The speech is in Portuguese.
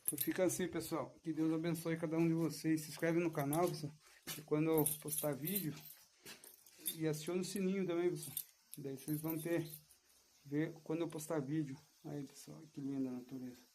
Então fica assim, pessoal. Que Deus abençoe cada um de vocês. Se inscreve no canal, pessoal. E quando eu postar vídeo. E aciona o sininho também, pessoal. Daí vocês vão ver quando eu postar vídeo. Aí, pessoal, que linda a natureza.